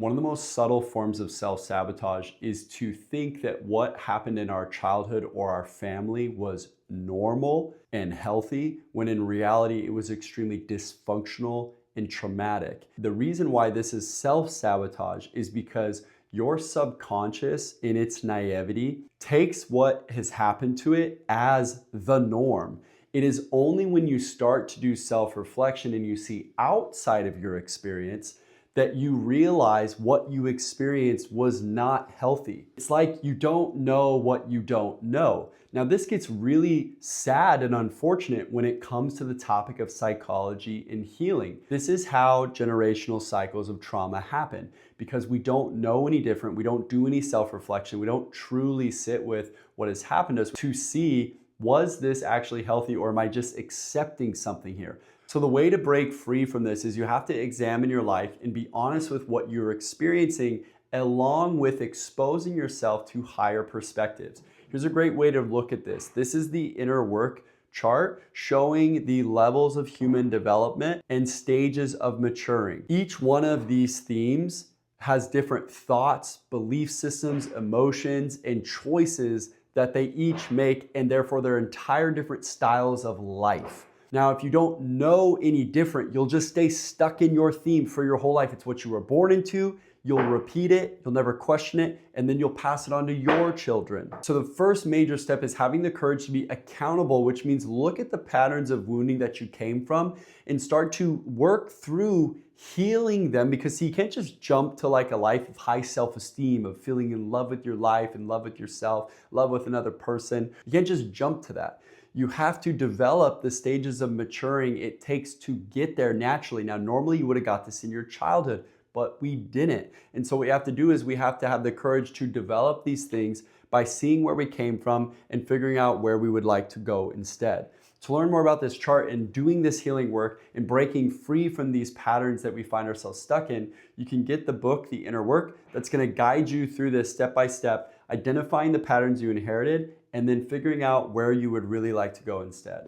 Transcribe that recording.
One of the most subtle forms of self-sabotage is to think that what happened in our childhood or our family was normal and healthy, when in reality it was extremely dysfunctional and traumatic. The reason why this is self-sabotage is because your subconscious, in its naivety, takes what has happened to it as the norm. It is only when you start to do self-reflection and you see outside of your experience that you realize what you experienced was not healthy. It's like you don't know what you don't know. Now, this gets really sad and unfortunate when it comes to the topic of psychology and healing. This is how generational cycles of trauma happen, because we don't know any different. We don't do any self-reflection. We don't truly sit with what has happened to us to see, was this actually healthy, or am I just accepting something here? So the way to break free from this is you have to examine your life and be honest with what you're experiencing, along with exposing yourself to higher perspectives. Here's a great way to look at this. This is the inner work chart showing the levels of human development and stages of maturing. Each one of these themes has different thoughts, belief systems, emotions, and choices that they each make, and therefore their entire different styles of life. Now, if you don't know any different, you'll just stay stuck in your theme for your whole life. It's what you were born into. You'll repeat it, you'll never question it, and then you'll pass it on to your children. So the first major step is having the courage to be accountable, which means look at the patterns of wounding that you came from and start to work through healing them, because you can't just jump to like a life of high self-esteem, of feeling in love with your life, in love with yourself, love with another person. You can't just jump to that. You have to develop the stages of maturing it takes to get there naturally. Now, normally you would have got this in your childhood, but we didn't. And so what we have to do is we have to have the courage to develop these things by seeing where we came from and figuring out where we would like to go instead. To learn more about this chart and doing this healing work and breaking free from these patterns that we find ourselves stuck in, you can get the book, The Inner Work, that's gonna guide you through this step by step, identifying the patterns you inherited and then figuring out where you would really like to go instead.